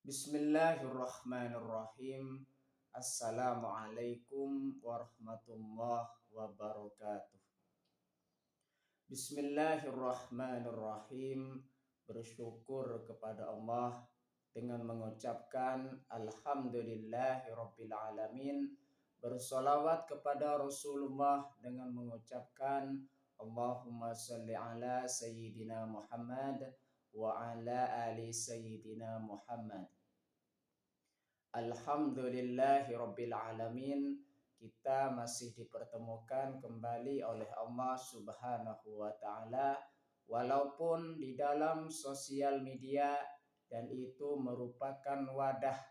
Bismillahirrahmanirrahim. Assalamualaikum warahmatullahi wabarakatuh. Bismillahirrahmanirrahim. Bersyukur kepada Allah dengan mengucapkan Alhamdulillahirabbil alamin. Bersolawat kepada Rasulullah dengan mengucapkan Allahumma salli ala Sayyidina Muhammad wa ala ali Sayyidina Muhammad. Alhamdulillahirabbil alamin. Kita masih dipertemukan kembali oleh Allah Subhanahu wa taala walaupun di dalam sosial media, dan itu merupakan wadah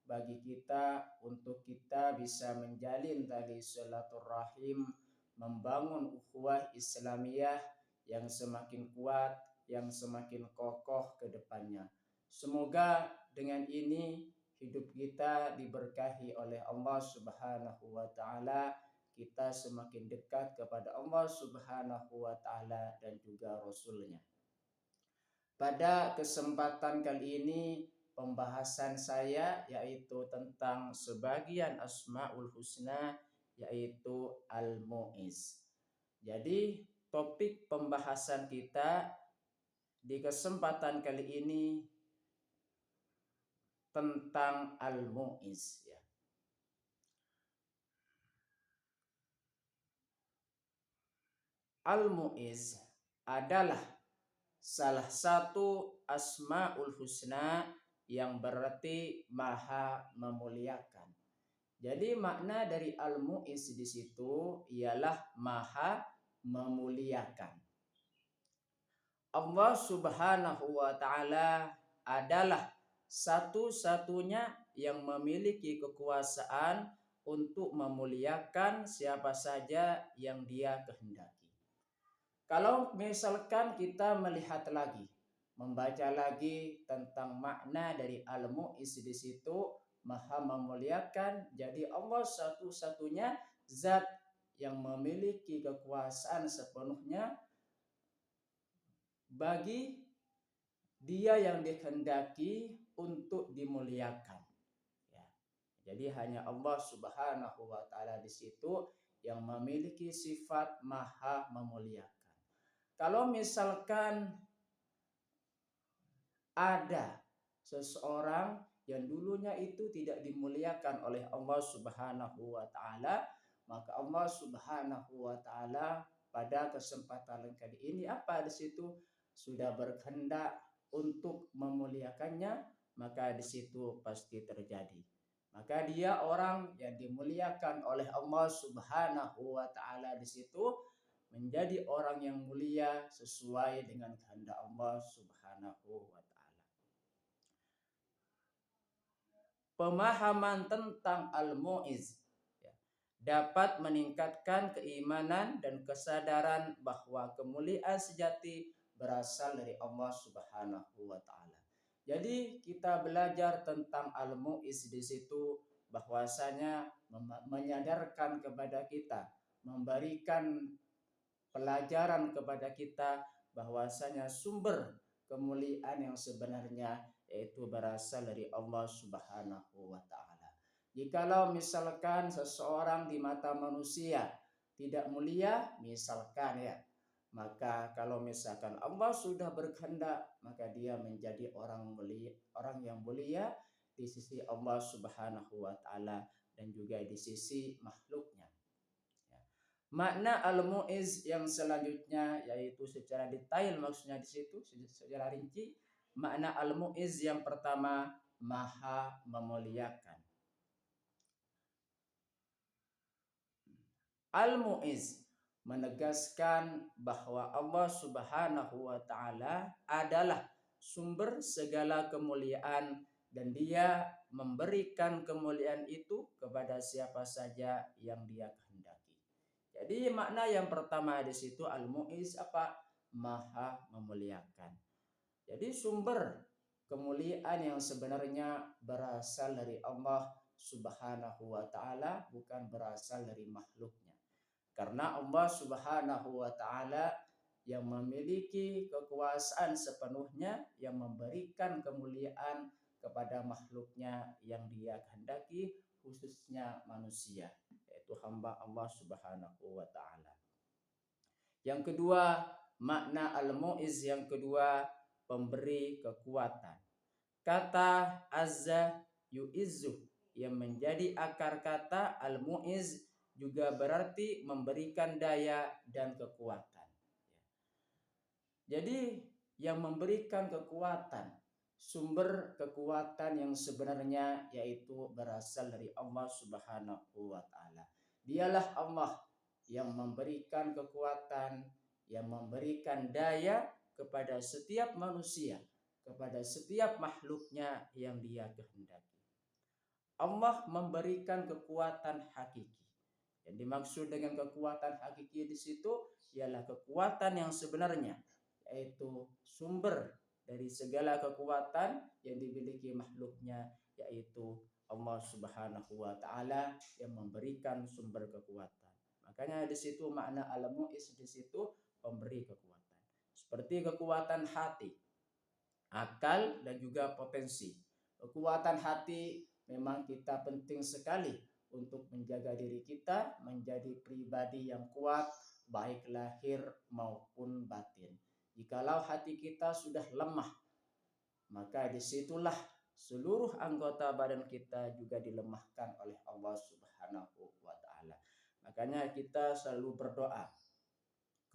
bagi kita untuk kita bisa menjalin tali silaturahim, membangun ukhuwah Islamiyah yang semakin kuat, yang semakin kokoh ke depannya. Semoga dengan ini hidup kita diberkahi oleh Allah Subhanahu wa taala, kita semakin dekat kepada Allah Subhanahu wa taala dan juga Rasulnya. Pada kesempatan kali ini pembahasan saya yaitu tentang sebagian Asmaul Husna, yaitu Al-Mu'iz. Jadi topik pembahasan kita di kesempatan kali ini tentang Al-Mu'iz ya. Al-Mu'iz adalah salah satu Asmaul Husna yang berarti Maha Memuliakan. Jadi makna dari Al-Mu'iz di situ ialah Maha Memuliakan. Allah Subhanahu wa taala adalah satu-satunya yang memiliki kekuasaan untuk memuliakan siapa saja yang Dia kehendaki. Kalau misalkan kita melihat lagi, membaca lagi tentang makna dari Al-Mu'iz di situ, Maha Memuliakan, jadi Allah satu-satunya zat yang memiliki kekuasaan sepenuhnya bagi Dia yang dikehendaki untuk dimuliakan. Ya. Jadi hanya Allah Subhanahu wa taala di situ yang memiliki sifat Maha Memuliakan. Kalau misalkan ada seseorang yang dulunya itu tidak dimuliakan oleh Allah Subhanahu wa taala, maka Allah Subhanahu wa taala pada kesempatan kali ini apa di situ sudah berkehendak untuk memuliakannya, maka di situ pasti terjadi. Maka dia orang yang dimuliakan oleh Allah Subhanahu wa taala di situ menjadi orang yang mulia sesuai dengan kehendak Allah Subhanahu wa taala. Pemahaman tentang Al-Mu'iz ya, dapat meningkatkan keimanan dan kesadaran bahwa kemuliaan sejati berasal dari Allah Subhanahu wa taala. Jadi kita belajar tentang Al-Mu'iz di situ bahwasanya menyadarkan kepada kita, memberikan pelajaran kepada kita bahwasanya sumber kemuliaan yang sebenarnya yaitu berasal dari Allah Subhanahu wa taala. Jikalau misalkan seseorang di mata manusia tidak mulia, misalkan ya, maka kalau misalkan Allah sudah berkehendak, maka dia menjadi orang mulia, orang yang mulia di sisi Allah Subhanahu wa taala dan juga di sisi makhluknya. Makna Al-Mu'iz yang selanjutnya yaitu secara detail, maksudnya di situ secara rinci, makna Al-Mu'iz yang pertama Maha Memuliakan. Al-Mu'iz menegaskan bahwa Allah Subhanahu wa taala adalah sumber segala kemuliaan dan Dia memberikan kemuliaan itu kepada siapa saja yang Dia kehendaki. Jadi makna yang pertama di situ Al-Mu'iz apa? Maha Memuliakan. Jadi sumber kemuliaan yang sebenarnya berasal dari Allah Subhanahu wa taala, bukan berasal dari makhluknya. Karena Allah Subhanahu wa taala yang memiliki kekuasaan sepenuhnya, yang memberikan kemuliaan kepada makhluknya yang dia kehendaki, khususnya manusia, yaitu hamba Allah Subhanahu wa taala. Yang kedua, makna al-mu'iz yang kedua, pemberi kekuatan. Kata azza yu'izzu yang menjadi akar kata al-mu'iz juga berarti memberikan daya dan kekuatan. Jadi yang memberikan kekuatan, sumber kekuatan yang sebenarnya yaitu berasal dari Allah Subhanahu wa taala. Dialah Allah yang memberikan kekuatan, yang memberikan daya kepada setiap manusia, kepada setiap makhluknya yang dia kehendaki. Allah memberikan kekuatan hakiki. Yang dimaksud dengan kekuatan hakiki di situ ialah kekuatan yang sebenarnya, yaitu sumber dari segala kekuatan yang dimiliki makhluknya, yaitu Allah Subhanahu wa taala yang memberikan sumber kekuatan. Makanya di situ makna al-mu'iz di situ pemberi kekuatan. Seperti kekuatan hati, akal dan juga potensi. Kekuatan hati memang kita penting sekali untuk menjaga diri kita menjadi pribadi yang kuat baik lahir maupun batin. Jikalau hati kita sudah lemah, maka disitulah seluruh anggota badan kita juga dilemahkan oleh Allah Subhanahu wa taala. Makanya kita selalu berdoa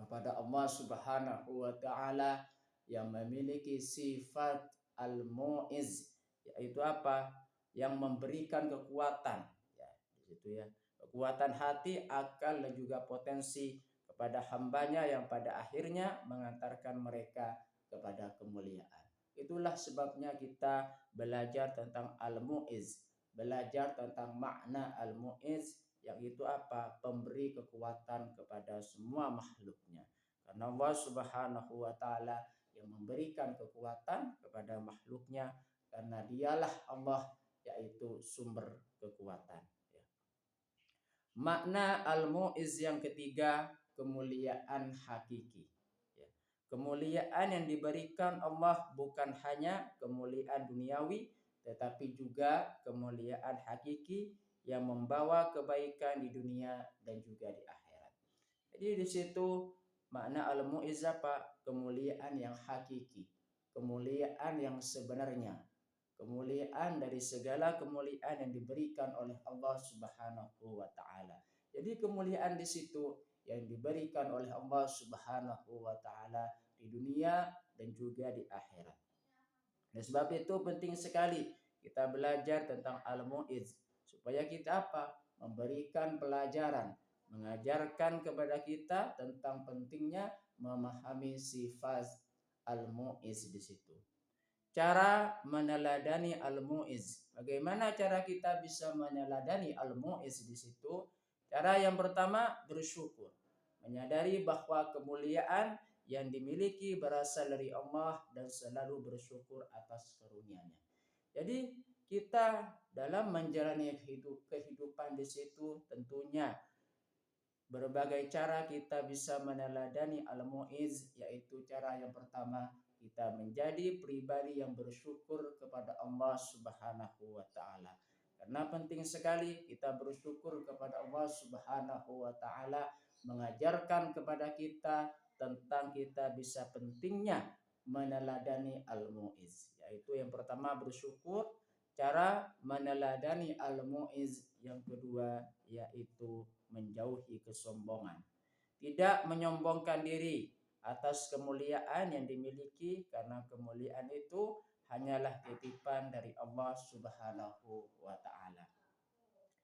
kepada Allah Subhanahu wa taala yang memiliki sifat al-mu'iz, yaitu apa? Yang memberikan kekuatan, ya, di situ ya. Kekuatan hati, akal dan juga potensi kepada hambanya yang pada akhirnya mengantarkan mereka kepada kemuliaan. Itulah sebabnya kita belajar tentang al-mu'iz, belajar tentang makna al-mu'iz, yaitu apa? Pemberi kekuatan kepada semua makhluknya. Karena Allah Subhanahu wa taala yang memberikan kekuatan kepada makhluknya, karena dialah Allah yaitu sumber kekuatan. Makna al-mu'iz yang ketiga, kemuliaan hakiki. Kemuliaan yang diberikan Allah bukan hanya kemuliaan duniawi, tetapi juga kemuliaan hakiki yang membawa kebaikan di dunia dan juga di akhirat. Jadi di situ makna al-mu'iz apa? Kemuliaan yang hakiki, kemuliaan yang sebenarnya, kemuliaan dari segala kemuliaan yang diberikan oleh Allah Subhanahu wa taala. Jadi kemuliaan di situ yang diberikan oleh Allah Subhanahu wa taala di dunia dan juga di akhirat. Dan sebab itu penting sekali kita belajar tentang al-mu'iz supaya kita apa? Memberikan pelajaran, mengajarkan kepada kita tentang pentingnya memahami sifat al-mu'iz di situ. Cara meneladani al-mu'iz. Bagaimana cara kita bisa meneladani al-mu'iz di situ? Cara yang pertama, bersyukur. Menyadari bahwa kemuliaan yang dimiliki berasal dari Allah dan selalu bersyukur atas karunia-Nya. Jadi kita dalam menjalani kehidupan di situ tentunya berbagai cara kita bisa meneladani al-mu'iz, yaitu cara yang pertama, kita menjadi pribadi yang bersyukur kepada Allah Subhanahu wa taala. Karena penting sekali kita bersyukur kepada Allah Subhanahu wa taala mengajarkan kepada kita tentang kita bisa pentingnya meneladani al-mu'iz. Yaitu yang pertama bersyukur, cara meneladani al-mu'iz yang kedua yaitu menjauhi kesombongan. Tidak menyombongkan diri atas kemuliaan yang dimiliki, karena kemuliaan itu hanyalah titipan dari Allah Subhanahu wa taala.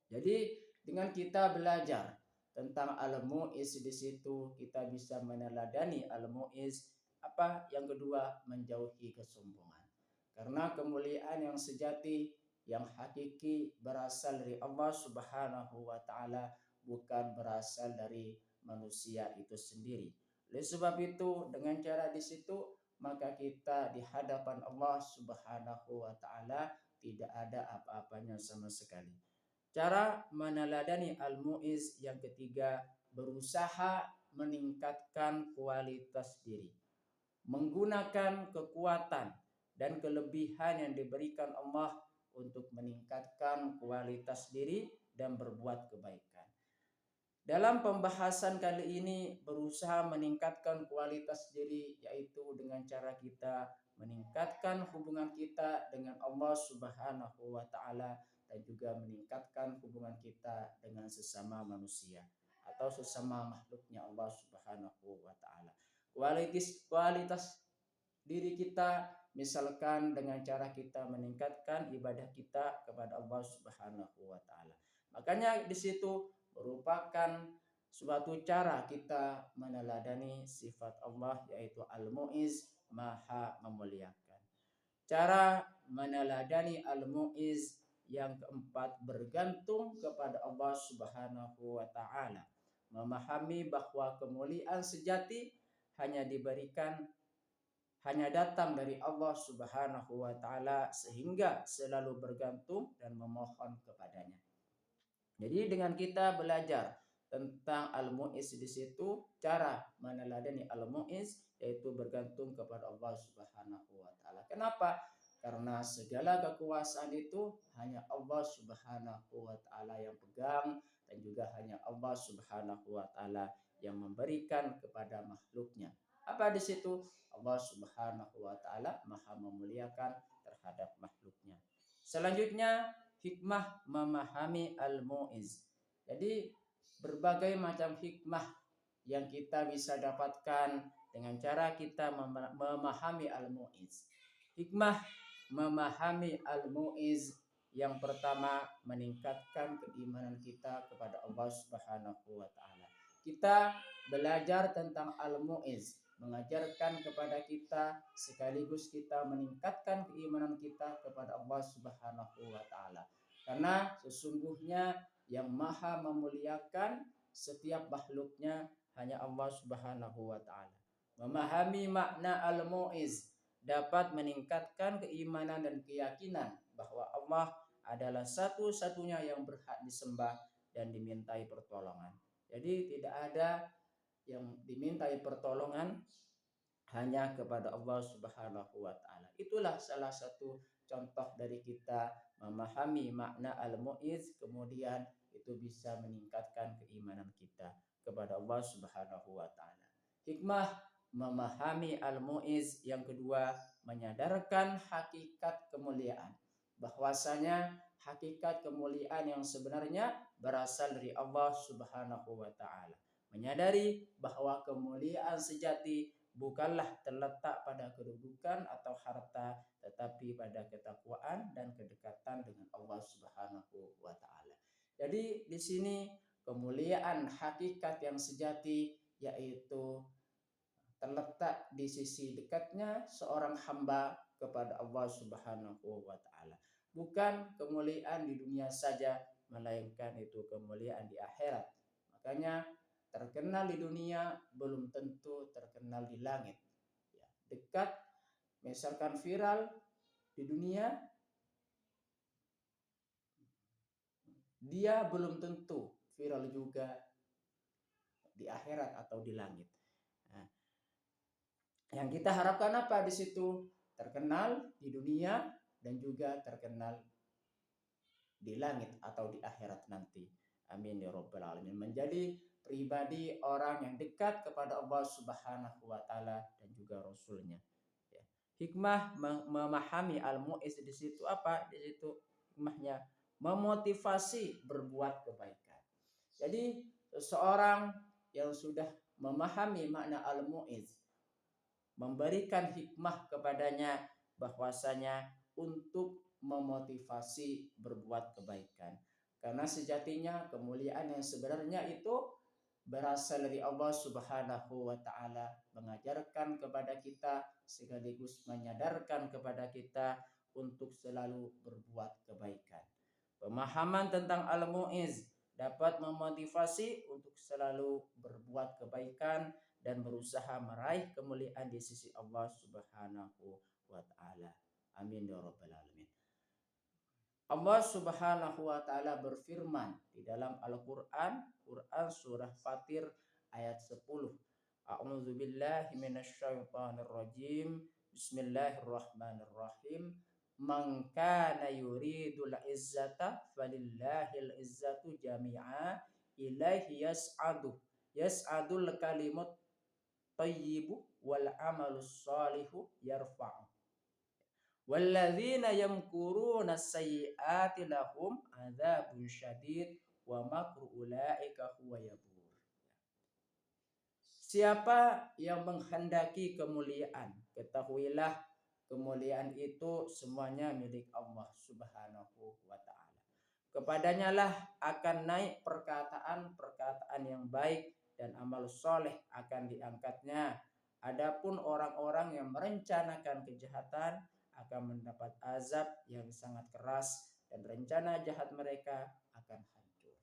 Jadi dengan kita belajar tentang al-mu'iz di situ kita bisa meneladani al-mu'iz apa? Yang kedua, menjauhi kesombongan. Karena kemuliaan yang sejati, yang hakiki berasal dari Allah Subhanahu wa taala, bukan berasal dari manusia itu sendiri. Oleh sebab itu dengan cara di situ maka kita di hadapan Allah Subhanahu wa taala tidak ada apa-apanya sama sekali. Cara meneladani al-mu'iz yang ketiga, berusaha meningkatkan kualitas diri. Menggunakan kekuatan dan kelebihan yang diberikan Allah untuk meningkatkan kualitas diri dan berbuat kebaikan. Dalam pembahasan kali ini berusaha meningkatkan kualitas diri, yaitu dengan cara kita meningkatkan hubungan kita dengan Allah Subhanahu wa taala dan juga meningkatkan hubungan kita dengan sesama manusia atau sesama makhluknya Allah Subhanahu wa taala. Kualitas diri kita misalkan dengan cara kita meningkatkan ibadah kita kepada Allah Subhanahu wa taala. Makanya di situ merupakan suatu cara kita meneladani sifat Allah, yaitu Al-Mu'iz, Maha memuliakan. Cara meneladani Al-Mu'iz yang keempat bergantung kepada Allah Subhanahu wa taala. Memahami bahwa kemuliaan sejati hanya datang dari Allah Subhanahu wa taala, sehingga selalu bergantung dan memohon kepadanya. Jadi dengan kita belajar tentang Al-Mu'iz di situ, cara meneladani Al-Mu'iz yaitu bergantung kepada Allah Subhanahu wa taala. Kenapa? Karena segala kekuasaan itu hanya Allah Subhanahu wa taala yang pegang, dan juga hanya Allah Subhanahu wa taala yang memberikan kepada makhluknya. Apa di situ? Allah Subhanahu wa taala Maha memuliakan terhadap makhluknya. Selanjutnya, hikmah memahami Al-Mu'iz. Jadi berbagai macam hikmah yang kita bisa dapatkan dengan cara kita memahami Al-Mu'iz. Hikmah memahami Al-Mu'iz yang pertama, meningkatkan keimanan kita kepada Allah Subhanahu wa taala. Kita belajar tentang Al-Mu'iz mengajarkan kepada kita, sekaligus kita meningkatkan keimanan kita kepada Allah Subhanahu wa taala. Karena sesungguhnya yang Maha memuliakan setiap makhluknya hanya Allah Subhanahu wa taala. Memahami makna Al-Mu'iz dapat meningkatkan keimanan dan keyakinan bahwa Allah adalah satu-satunya yang berhak disembah dan dimintai pertolongan. Jadi tidak ada yang dimintai pertolongan hanya kepada Allah Subhanahu wa taala. Itulah salah satu contoh dari kita memahami makna Al-Mu'iz, kemudian itu bisa meningkatkan keimanan kita kepada Allah Subhanahu wa taala. Hikmah memahami Al-Mu'iz yang kedua, menyadarkan hakikat kemuliaan. Bahwasanya hakikat kemuliaan yang sebenarnya berasal dari Allah Subhanahu wa taala. Menyadari bahwa kemuliaan sejati bukanlah terletak pada kedudukan atau harta, tetapi pada ketakwaan dan kedekatan dengan Allah Subhanahu wa taala. Jadi di sini kemuliaan hakikat yang sejati yaitu terletak di sisi dekatnya seorang hamba kepada Allah Subhanahu wa taala. Bukan kemuliaan di dunia saja, melainkan itu kemuliaan di akhirat. Makanya terkenal di dunia belum tentu terkenal di langit. Ya, dekat, misalkan viral di dunia, dia belum tentu viral juga di akhirat atau di langit. Nah, yang kita harapkan apa di situ? Terkenal di dunia dan juga terkenal di langit atau di akhirat nanti. Amin ya rabbal alamin. Menjadi pribadi orang yang dekat kepada Allah Subhanahu wa taala dan juga Rasulnya. Ya. Hikmah memahami Al-Mu'iz di situ apa? Di situ hikmahnya memotivasi berbuat kebaikan. Jadi seseorang yang sudah memahami makna Al-Mu'iz memberikan hikmah kepadanya bahwasanya untuk memotivasi berbuat kebaikan. Karena sejatinya kemuliaan yang sebenarnya itu berasal dari Allah Subhanahu wa taala, mengajarkan kepada kita sekaligus menyadarkan kepada kita untuk selalu berbuat kebaikan. Pemahaman tentang Al-Mu'iz dapat memotivasi untuk selalu berbuat kebaikan dan berusaha meraih kemuliaan di sisi Allah Subhanahu wa taala. Amin ya rabbal alamin. Allah Subhanahu wa taala berfirman di dalam Al-Qur'an, surah Fatir ayat 10. A'udzu billahi minasyaitonir rajim. Bismillahirrahmanirrahim. Man kana yuridul izzata falillahil izzatu jami'a ilaihi yas'adul kalimut thayyibu wal amalus salihu yarfa'u. Walladzina yamkuruna sayyi'ati lahum adzabun syadid wa makru ulaika huwa yabur. Siapa yang menghendaki kemuliaan, ketahuilah kemuliaan itu semuanya milik Allah Subhanahu wa taala. Kepadanya lah akan naik perkataan-perkataan yang baik dan amal soleh akan diangkatnya. Adapun orang-orang yang merencanakan kejahatan akan mendapat azab yang sangat keras dan rencana jahat mereka akan hancur.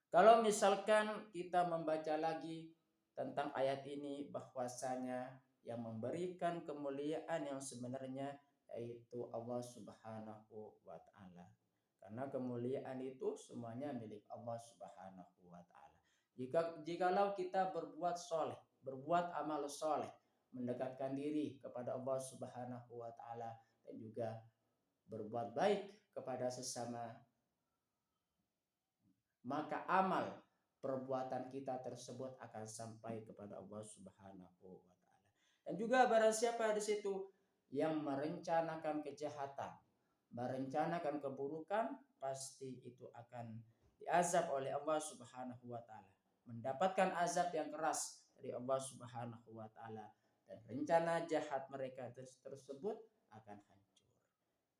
Kalau misalkan kita membaca lagi tentang ayat ini, bahwasanya yang memberikan kemuliaan yang sebenarnya yaitu Allah Subhanahu wa taala. Karena kemuliaan itu semuanya milik Allah Subhanahu wa taala. Jikalau kita berbuat soleh, berbuat amal soleh, mendekatkan diri kepada Allah Subhanahu wa taala dan juga berbuat baik kepada sesama, maka amal perbuatan kita tersebut akan sampai kepada Allah Subhanahu wa taala. Dan juga barang siapa di situ yang merencanakan kejahatan, merencanakan keburukan, pasti itu akan diazab oleh Allah Subhanahu wa taala, mendapatkan azab yang keras dari Allah Subhanahu wa taala, dan rencana jahat mereka tersebut akan hancur.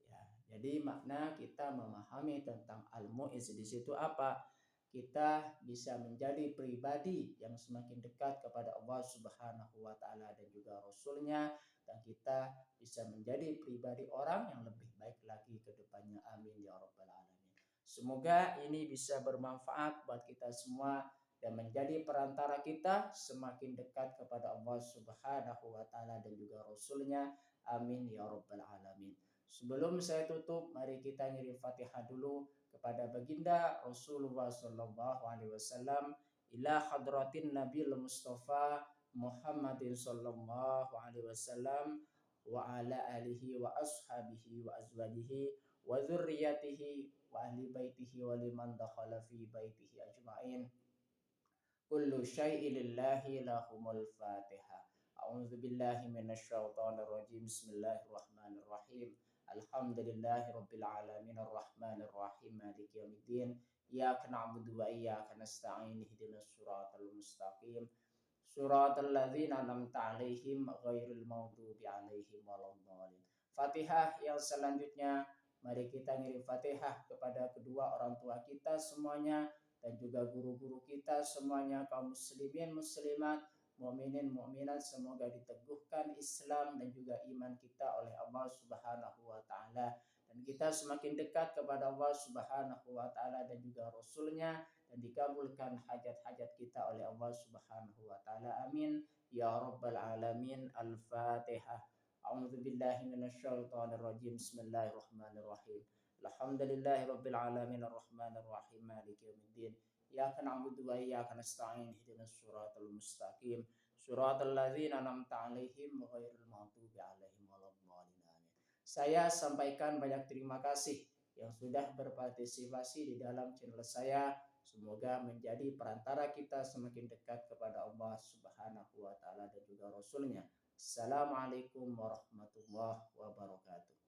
Ya, jadi makna kita memahami tentang al-mu'iz di situ apa? Kita bisa menjadi pribadi yang semakin dekat kepada Allah Subhanahu wa taala dan juga Rasulnya, dan kita bisa menjadi pribadi orang yang lebih baik lagi ke depannya. Amin ya rabbal alamin. Semoga ini bisa bermanfaat buat kita semua dan menjadi perantara kita semakin dekat kepada Allah Subhanahu wa taala dan juga Rasulnya. Amin ya rabbal alamin. Sebelum saya tutup, mari kita ngirim Fatihah dulu kepada baginda Rasulullah sallallahu alaihi wasallam, ila hadratin Nabil Mustafa Muhammadin sallallahu alaihi wasallam wa ala alihi wa ashabihi wa azwajihi wa dzurriyyatihi wa ahli baitihi wa liman dakhala fi baitihi ajma'in. Kullu syai'in lillahi lahumul Fatihah. A'udzu billahi minasyaitonir rajim. Bismillahirrahmanirrahim. Alhamdulillahirabbil alamin arrahmanir rahim maliki yaumiddin. Iyyaka na'budu wa iyyaka nasta'in ihdinas siratal mustaqim. Siratal ladzina an'amta 'alaihim ghairil maghdubi 'alaihim waladdallin. Fatihah yang selanjutnya, mari kita ngirim Fatihah kepada kedua orang tua kita semuanya dan juga guru-guru kita semuanya, kaum muslimin muslimat, mukminin mukminat, semoga diteguhkan Islam dan juga iman kita oleh Allah Subhanahu wa taala, dan kita semakin dekat kepada Allah Subhanahu wa taala dan juga Rasulnya, dan dikabulkan hajat-hajat kita oleh Allah Subhanahu wa taala. Amin ya rabbal alamin. Al-Fatihah. A'udzu billahi minasyaitonir rajim. Bismillahirrahmanirrahim. Alhamdulillahirabbil alamin arrahmanir rahim maliki yaumiddin. Iyyaka na'budu wa iyyaka nasta'in ihdinas siratal mustaqim. Siratal ladzina an'amta 'alaihim ghairil maghdubi 'alaihim waladdallin. Saya sampaikan banyak terima kasih yang sudah berpartisipasi di dalam channel saya. Semoga menjadi perantara kita semakin dekat kepada Allah Subhanahu wa taala dan juga Rasulnya. Assalamualaikum warahmatullahi wabarakatuh.